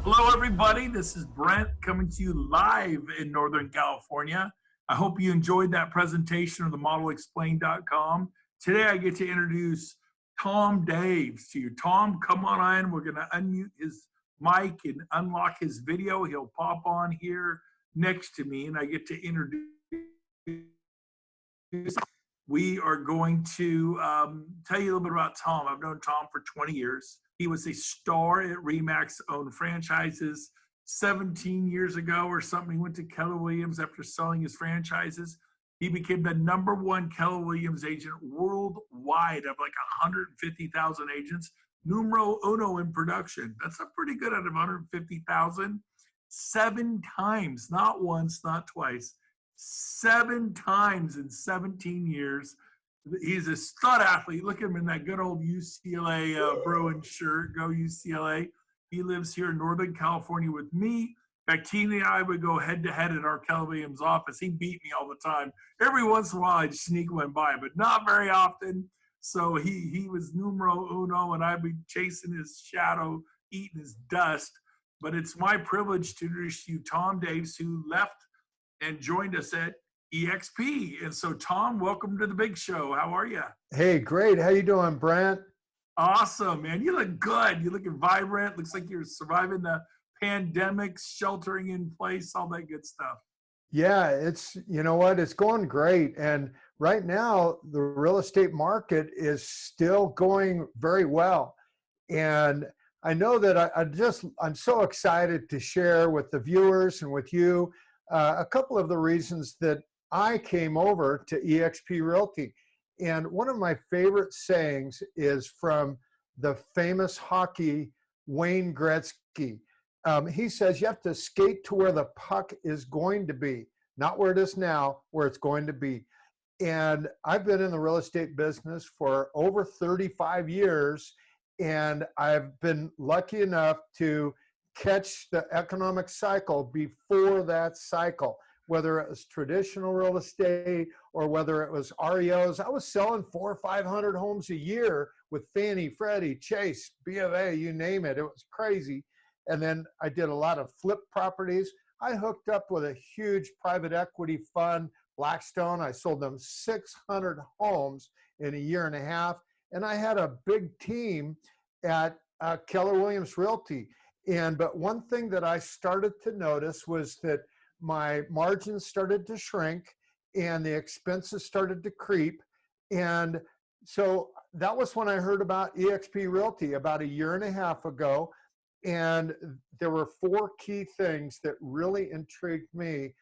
Hello, everybody. This is Brent coming to you live in Northern California. I hope you enjoyed that presentation of the modelexplained.com. Today, I get to introduce Tom Daves to you. Tom, come on in. We're going to unmute his mic and unlock his video. He'll pop on here next to me, and I get to introduce. We are going to tell you a little bit about Tom. I've known Tom for 20 years. He was a star at RE/MAX, owned franchises 17 years ago or something. He went to Keller Williams after selling his franchises. He became the #1 Keller Williams agent worldwide of like 150,000 agents. Numero uno in production. That's a pretty good out of 150,000. 7 times, not once, not twice. 7 times in 17 years. He's a stud athlete. Look at him in that good old UCLA Bruins shirt. Go UCLA. He lives here in Northern California with me. In fact, Tina and I would go head to head at our Keller Williams office. He beat me all the time. Every once in a while, I'd sneak one by, but not very often. So he was numero uno, and I'd be chasing his shadow, eating his dust. But it's my privilege to introduce you Tom Daves, who left and joined us at EXP. And so, Tom, welcome to the big show. How are you? Hey, great. How you doing, Brent? Awesome, man. You look good. You're looking vibrant. Looks like you're surviving the pandemic, sheltering in place, all that good stuff. Yeah, you know what? It's going great. And right now, the real estate market is still going very well. And I know that I'm so excited to share with the viewers and with you a couple of the reasons that I came over to eXp Realty. And one of my favorite sayings is from the famous hockey Wayne Gretzky. He says, you have to skate to where the puck is going to be, not where it is now, where it's going to be. And I've been in the real estate business for over 35 years, and I've been lucky enough to catch the economic cycle before that cycle, whether it was traditional real estate or whether it was REOs. I was selling 400 or 500 homes a year with Fannie, Freddie, Chase, B of A, you name it. It was crazy. And then I did a lot of flip properties. I hooked up with a huge private equity fund, Blackstone. I sold them 600 homes in a year and a half. And I had a big team at Keller Williams Realty. But one thing that I started to notice was that my margins started to shrink and the expenses started to creep. And so that was when I heard about eXp Realty about a year and a half ago. And there were 4 key things that really intrigued me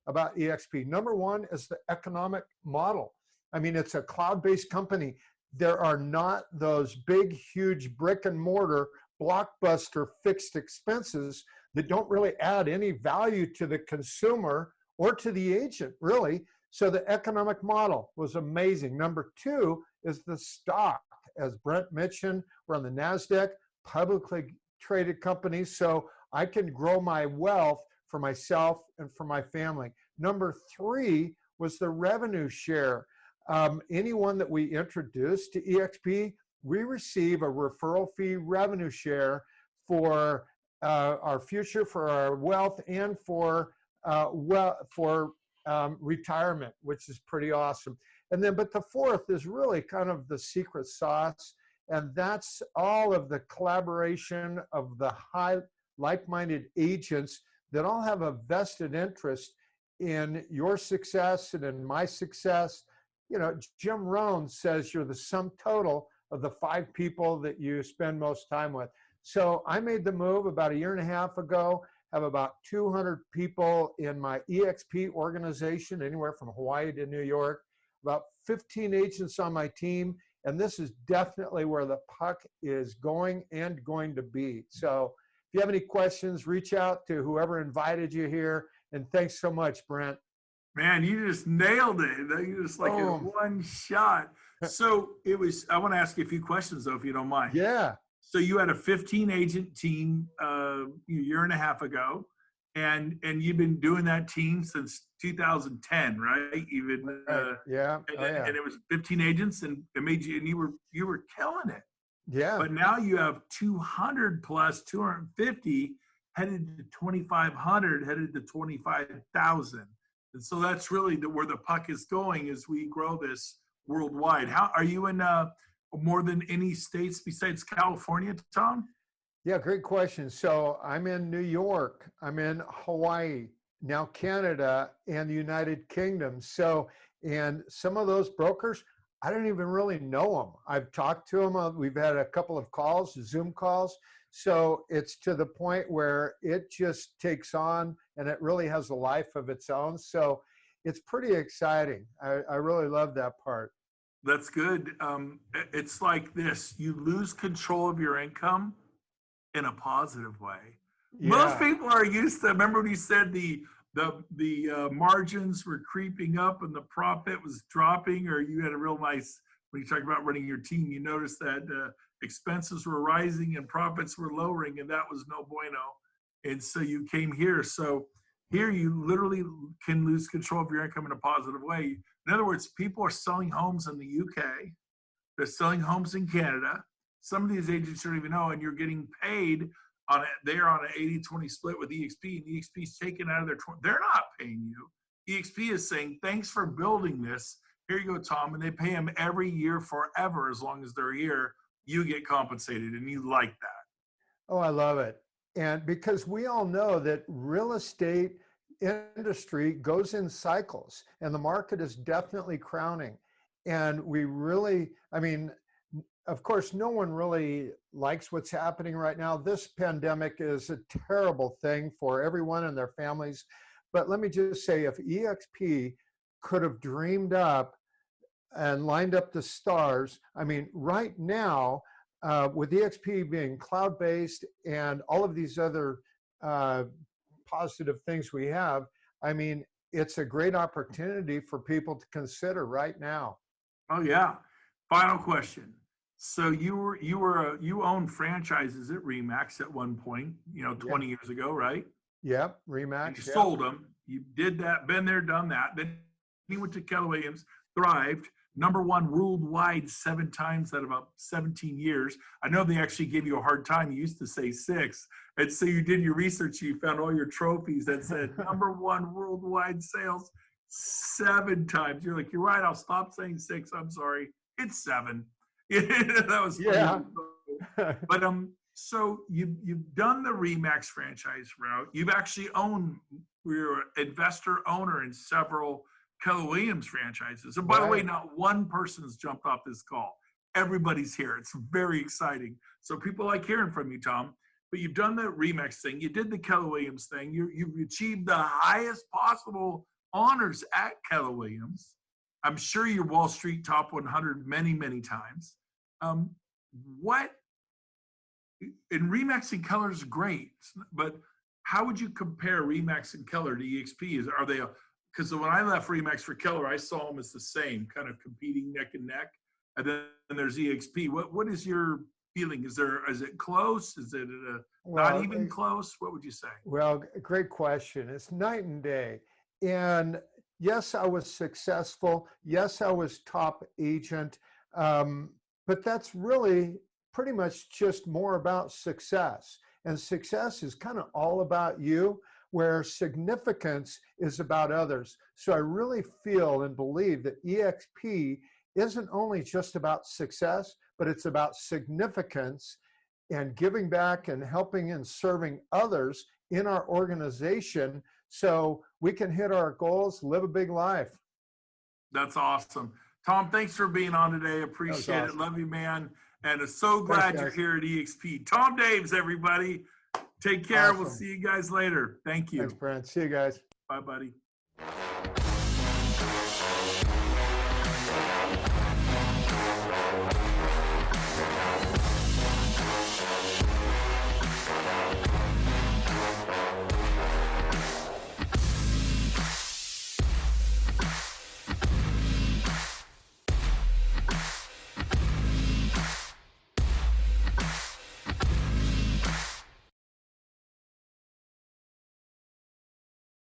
about eXp. Number one is the economic model. I mean, it's a cloud-based company. There are not those big, huge brick and mortar blockbuster fixed expenses that don't really add any value to the consumer or to the agent, really. So the economic model was amazing. Number 2 is the stock. As Brent mentioned, we're on the NASDAQ, publicly traded company, so I can grow my wealth for myself and for my family. Number 3 was the revenue share. Anyone that we introduced to eXp, we receive a referral fee revenue share for our future, for our wealth, and for retirement, which is pretty awesome. And then, but the 4th is really kind of the secret sauce, and that's all of the collaboration of the like-minded agents that all have a vested interest in your success and in my success. You know, Jim Rohn says you're the sum total of the 5 people that you spend most time with. So I made the move about a year and a half ago, have about 200 people in my eXp organization, anywhere from Hawaii to New York, about 15 agents on my team, and this is definitely where the puck is going and going to be. So if you have any questions, reach out to whoever invited you here, and thanks so much, Brent. Man, you just nailed it. You just like in one shot. So I want to ask you a few questions though, if you don't mind. Yeah. So you had a 15 agent team a year and a half ago, and you've been doing that team since 2010, right? Even yeah. And it was 15 agents, and it made you, and you were killing it. Yeah. But now you have 200 plus 250, headed to 2,500, headed to 25,000. And so that's really where the puck is going as we grow this worldwide. How are you in more than any states besides California, Tom? Yeah, great question. So I'm in New York, I'm in Hawaii, now Canada, and the United Kingdom. So, and some of those brokers, I don't even really know them. I've talked to them. We've had a couple of calls, Zoom calls. So it's to the point where it just takes on and it really has a life of its own. So it's pretty exciting. I really love that part. That's good. It's like this: you lose control of your income in a positive way. Most Yeah. people are used to. Remember when you said the margins were creeping up and the profit was dropping, or you had a real nice when you talk about running your team. You noticed that expenses were rising and profits were lowering, and that was no bueno. And so you came here. So here you literally can lose control of your income in a positive way. In other words, people are selling homes in the UK. They're selling homes in Canada. Some of these agents don't even know, and you're getting paid on it. They're on an 80-20 split with EXP, and EXP is taken out of their 20. They're not paying you. EXP is saying, thanks for building this. Here you go, Tom. And they pay them every year forever as long as they're here. You get compensated, and you like that. Oh, I love it. And because we all know that real estate industry goes in cycles and the market is definitely crowning. And we really, I mean, of course, no one really likes what's happening right now. This pandemic is a terrible thing for everyone and their families. But let me just say, if EXP could have dreamed up and lined up the stars, I mean, right now, with EXP being cloud-based and all of these other positive things we have, I mean, it's a great opportunity for people to consider right now. Oh yeah. Final question. So you owned franchises at Remax at one point, 20 years ago, right? Yep, And you Remax. Yep. sold them. You did that, been there, done that. Then he went to Keller Williams, thrived, #1 worldwide 7 times out of about 17 years. I know they actually gave you a hard time. You used to say 6. And so you did your research. You found all your trophies that said #1 worldwide sales 7 times. You're like, you're right. I'll stop saying 6. I'm sorry. It's 7. That was funny. Yeah. But so you've done the Remax franchise route. You've actually owned, you're an investor owner in several Keller Williams franchises. And by the way, Right. not one person's jumped off this call. Everybody's here. It's very exciting. So people like hearing from you, Tom. But you've done the Remax thing. You did the Keller Williams thing. You've achieved the highest possible honors at Keller Williams. I'm sure you're Wall Street top 100 many, many times. What in Remax and Keller is great, but how would you compare Remax and Keller to EXP? Are they because when I left Remax for Keller, I saw them as the same, kind of competing neck and neck. And then there's EXP. What is your feeling? Is it close? Is it not even close? What would you say? Well, great question. It's night and day. And yes, I was successful. Yes, I was top agent. But that's really pretty much just more about success. And success is kind of all about you, where significance is about others. So I really feel and believe that EXP isn't only just about success, but it's about significance and giving back and helping and serving others in our organization so we can hit our goals, live a big life. That's awesome. Tom, thanks for being on today. Appreciate it. Love you, man. And so glad you're here at EXP. Tom Daves, everybody. Take care. Awesome. We'll see you guys later. Thank you. Thanks, Brent. See you guys. Bye, buddy.